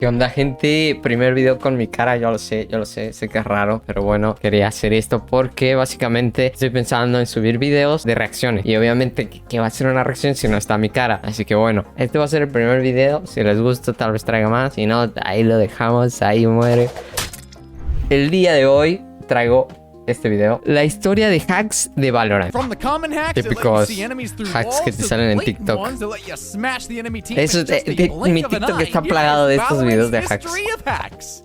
¿Qué onda, gente? Primer video con mi cara, yo lo sé que es raro, pero bueno, quería hacer esto porque básicamente estoy pensando en subir videos de reacciones. Y obviamente, ¿qué va a ser una reacción si no está mi cara? Así que bueno, este va a ser el primer video. Si les gusta, tal vez traiga más. Si no, ahí lo dejamos, ahí muere. El día de hoy traigo este video, la historia de hacks de Valorant. Típicos hacks que te salen en TikTok. Eso es, mi TikTok está plagado de estos videos de hacks.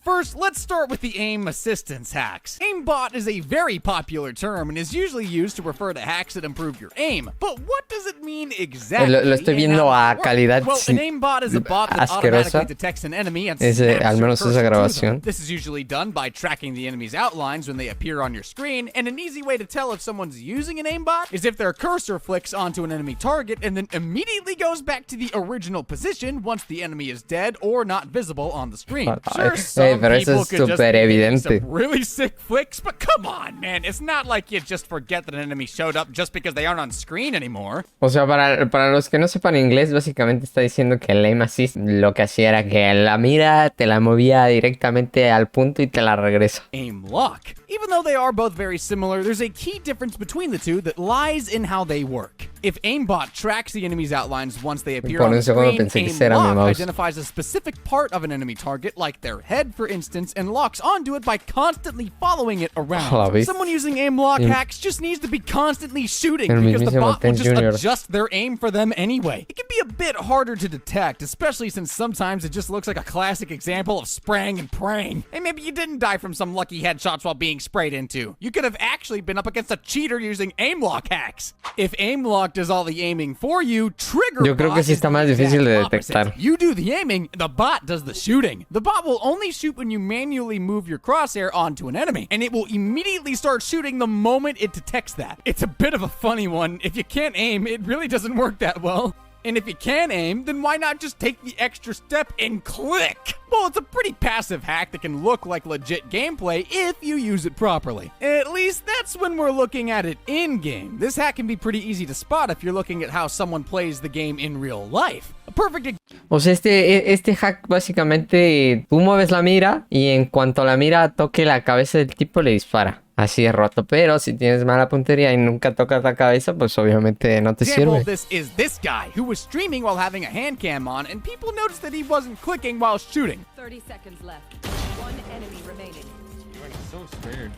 First, let's start with the aim assistance hacks. Aimbot is a very popular term and is usually used to refer to hacks that improve your aim. But what does it mean exactly? Lo estoy viendo a calidad asquerosa. Al menos esa grabación. This is usually done by tracking the enemy's outlines when they appear on your screen, and an easy way to tell if someone's using an aimbot is if their cursor flicks onto an enemy target and then immediately goes back to the original position once the enemy is dead or not visible on the screen. Sure, pero eso es súper evidente. Really sick flicks, but come on, man. It's not like you just forget that an enemy showed up just because they aren't on screen anymore. O sea, para los que no sepan inglés, básicamente está diciendo que el aim assist lo que hacía era que la mira te la movía directamente al punto y te la regresa. Aim lock. Even though they are both very similar, there's a key difference between the two that lies in how they work. If aimbot tracks the enemy's outlines once they appear on the screen, aim lock identifies a specific part of an enemy target, like their head, for instance, and locks onto it by constantly following it around. Someone using aim lock hacks just needs to be constantly shooting because the bot will just adjust their aim for them anyway. It can be a bit harder to detect, especially since sometimes it just looks like a classic example of spraying and praying. And maybe you didn't die from some lucky headshots while being sprayed into. You could have actually been up against a cheater using aim lock hacks. If aim lock does all the aiming for you, trigger Yo creo que sí está más difícil de detectar. You do the aiming, the bot does the shooting. The bot will only shoot when you manually move your crosshair onto an enemy, and it will immediately start shooting the moment it detects that. It's a bit of a funny one. If you can't aim, it really doesn't work that well. And if you can aim, then why not just take the extra step and click? Well, it's a pretty passive hack that can look like legit gameplay if you use it properly. At least that's when we're looking at it in-game. This hack can be pretty easy to spot if you're looking at how someone plays the game in real life. A perfect O sea, este hack básicamente tú mueves la mira y en cuanto la mira toque la cabeza del tipo le dispara. Así es roto, pero si tienes mala puntería y nunca tocas la cabeza, pues obviamente no te sirve. This is this guy who was streaming while having a hand cam on, and people noticed that he wasn't clicking while shooting. 30 seconds left. One enemy remaining. You're so scared.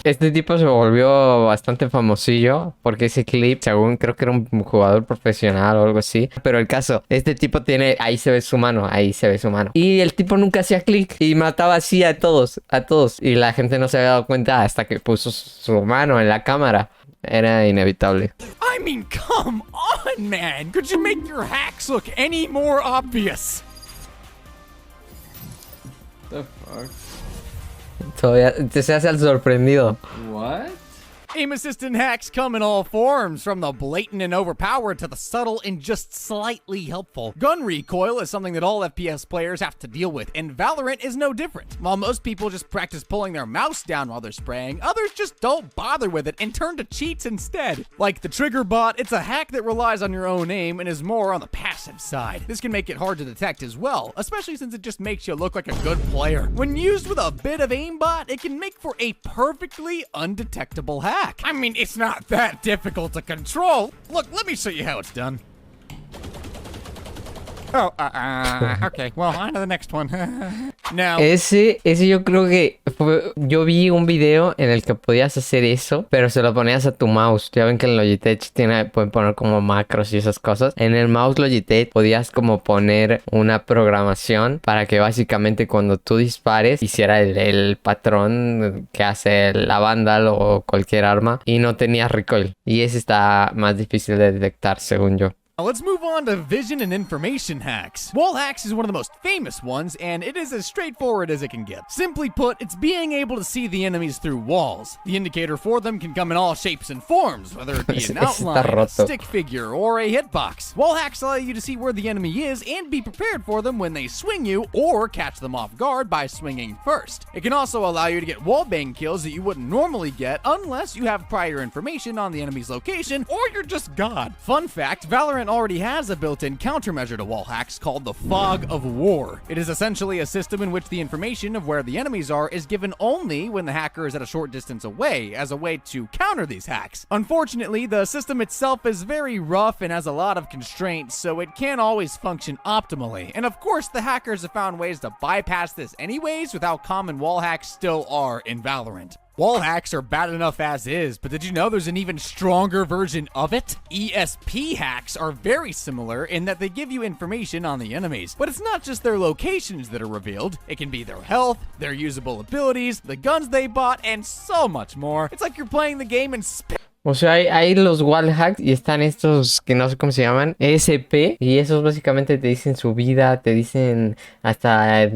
Este tipo se volvió bastante famosillo porque ese clip, según creo que era un jugador profesional o algo así. Pero el caso, este tipo tiene, ahí se ve su mano. Y el tipo nunca hacía clic y mataba así a todos. Y la gente no se había dado cuenta hasta que puso su mano en la cámara. Era inevitable. I mean, come on, man. Could you make your hacks look any more obvious? The fuck? Todavía se hace al sorprendido. What? Aim assistant hacks come in all forms, from the blatant and overpowered to the subtle and just slightly helpful. Gun recoil is something that all FPS players have to deal with, and Valorant is no different. While most people just practice pulling their mouse down while they're spraying, others just don't bother with it and turn to cheats instead. Like the trigger bot, it's a hack that relies on your own aim and is more on the passive side. This can make it hard to detect as well, especially since it just makes you look like a good player. When used with a bit of aimbot, it can make for a perfectly undetectable hack. I mean, it's not that difficult to control. Look, let me show you how it's done. Oh, okay. Well, on to the next one. Now, ese yo creo que yo vi un video en el que podías hacer eso, pero se lo ponías a tu mouse. Ya ven que en Logitech pueden poner como macros y esas cosas. En el mouse Logitech podías como poner una programación para que básicamente cuando tú dispares hiciera el patrón que hace la Vandal o cualquier arma y no tenías recoil. Y ese está más difícil de detectar, según yo. Let's move on to vision and information hacks. Wall hacks is one of the most famous ones, and it is as straightforward as it can get. Simply put, it's being able to see the enemies through walls. The indicator for them can come in all shapes and forms, whether it be an outline, a stick figure, or a hitbox. Wall hacks allow you to see where the enemy is and be prepared for them when they swing you, or catch them off guard by swinging first. It can also allow you to get wallbang kills that you wouldn't normally get unless you have prior information on the enemy's location, or you're just God. Fun fact, Valorant already has a built-in countermeasure to wall hacks called the Fog of War. It is essentially a system in which the information of where the enemies are is given only when the hacker is at a short distance away, as a way to counter these hacks. Unfortunately, the system itself is very rough and has a lot of constraints, so it can't always function optimally. And of course, the hackers have found ways to bypass this anyways with how common wall hacks still are in Valorant. Wall hacks are bad enough as is, but did you know there's an even stronger version of it? ESP hacks are very similar in that they give you information on the enemies, but it's not just their locations that are revealed. It can be their health, their usable abilities, the guns they bought, and so much more. It's like you're playing the game and O sea, hay los wall hacks y están estos que no sé cómo se llaman, ESP, y esos básicamente te dicen su vida, te dicen hasta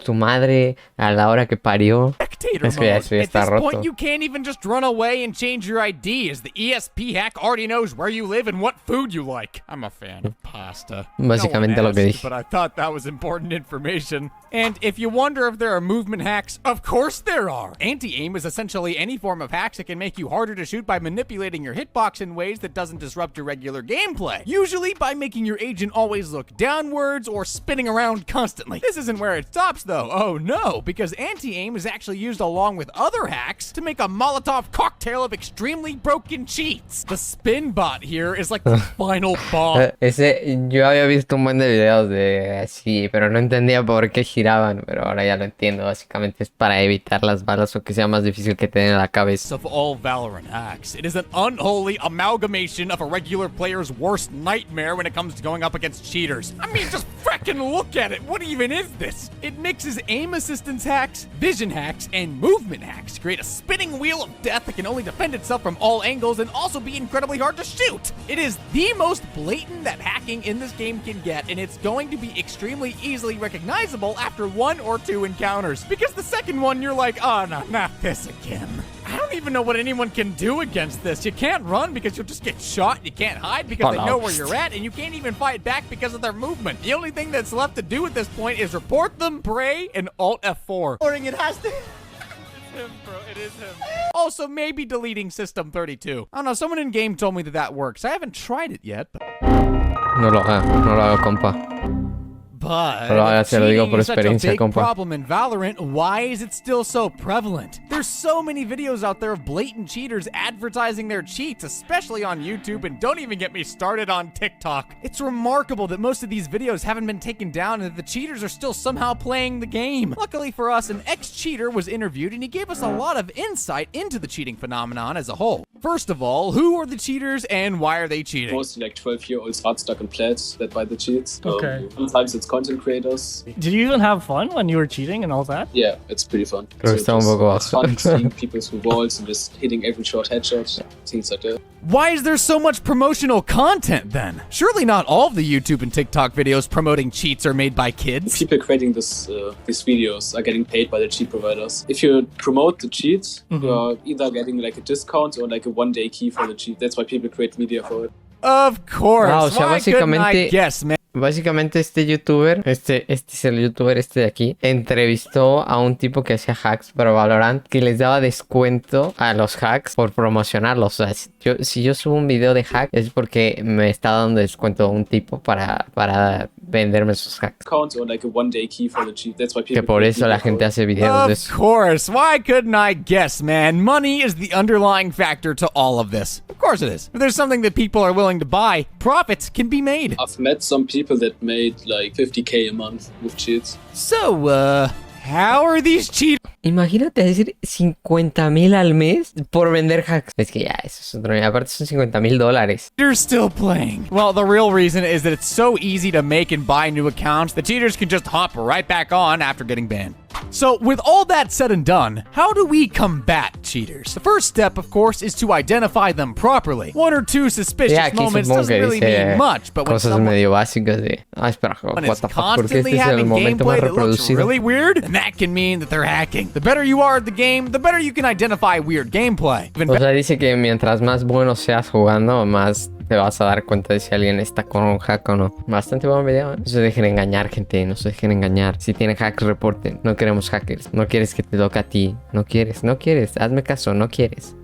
tu madre a la hora que parió. Eso ya está roto. At this point, you can't even just run away and change your ID, as the ESP hack already knows where you live and what food you like. I'm a fan of pasta. Básicamente lo que dije. But I thought that was important information. And if you wonder if there are movement hacks, of course there are. Anti-aim is essentially any form of hacks that can make you harder to shoot by manipulating your hitbox in ways that doesn't disrupt your regular gameplay. Usually by making your agent always look downwards or spinning around constantly. This isn't where it stops though. Oh no, because anti-aim is actually used along with other hacks to make a Molotov cocktail of extremely broken cheats. The spin bot here is like the final boss. Yo había visto un buen de videos de así, pero no entendía por qué giraban, pero ahora ya lo entiendo. Básicamente es para evitar las balas o que sea más difícil que te den en la cabeza. Of all Valorant hacks, it is an unholy amalgamation of a regular player's worst nightmare when it comes to going up against cheaters. I mean, just frickin' look at it. What even is this? It mixes aim assistance hacks, vision hacks, and movement hacks to create a spinning wheel of death that can only defend itself from all angles and also be incredibly hard to shoot. It is the most blatant that hacking in this game can get, and it's going to be extremely easily recognizable after 1 or 2 encounters. Because the second one, you're like, oh no, not this again. I don't even know what anyone can do against this. You can't run because you'll just get shot. You can't hide because they know where you're at, and you can't even fight back because of their movement. The only thing that's left to do at this point is report them, pray, and Alt F4. Or it has to... It's him, bro. It is him. Also, maybe deleting System 32. I don't know. Someone in game told me that works. I haven't tried it yet, but... No lo hago, compa. But cheating is such a big problem in Valorant, why is it still so prevalent? There's so many videos out there of blatant cheaters advertising their cheats, especially on YouTube, and don't even get me started on TikTok. It's remarkable that most of these videos haven't been taken down and that the cheaters are still somehow playing the game. Luckily for us, an ex-cheater was interviewed and he gave us a lot of insight into the cheating phenomenon as a whole. First of all, who are the cheaters and why are they cheating? Mostly like 12-year-olds hard stuck in plaids that buy the cheats. Okay. Sometimes it's content creators. Did you even have fun when you were cheating and all that? Yeah, it's pretty fun. It's fun seeing people through walls and just hitting every shot headshot, things like that. Why is there so much promotional content then? Surely not all of the YouTube and TikTok videos promoting cheats are made by kids. People creating these videos are getting paid by the cheat providers. If you promote the cheats, you're either getting like a discount or like a one-day key for the cheat. That's why people create media for it. Of course. Wow, o sea, why couldn't I guess, man? Básicamente este youtuber, este es el youtuber de aquí, entrevistó a un tipo que hacía hacks para Valorant, que les daba descuento a los hacks por promocionarlos. O sea, si yo subo un video de hack es porque me está dando descuento a un tipo para venderme sus hacks. Que por eso la gente hace videos de eso. Of course, why couldn't I guess, man? Money is the underlying factor to all of this. Of course it is. If there's something that people are willing to buy, profits can be made. I've met some people that made like 50k a month with cheats. So, how are these cheaters? Imagínate decir 50,000 al mes por vender hacks. Es que ya, eso es otro. Aparte son $50,000. They're still playing. Well, the real reason is that it's so easy to make and buy new accounts, the cheaters can just hop right back on after getting banned. So, with all that said and done, how do we combat cheaters? The first step, of course, is to identify them properly. 1 or 2 suspicious moments doesn't really mean much, but when cosas medio básicas de... espera, what the fuck, ¿por qué este es el momento más reproducido? Really weird, and that can mean that they're hacking. The better you are at the game, the better you can identify weird gameplay. O sea, dice que mientras más bueno seas jugando, más te vas a dar cuenta de si alguien está con un hack o no. Bastante buen video, ¿eh? No se dejen engañar, gente, no se dejen engañar. Si tienen hacks, reporten. No queremos hackers. No quieres que te toque a ti. No quieres. Hazme caso, no quieres.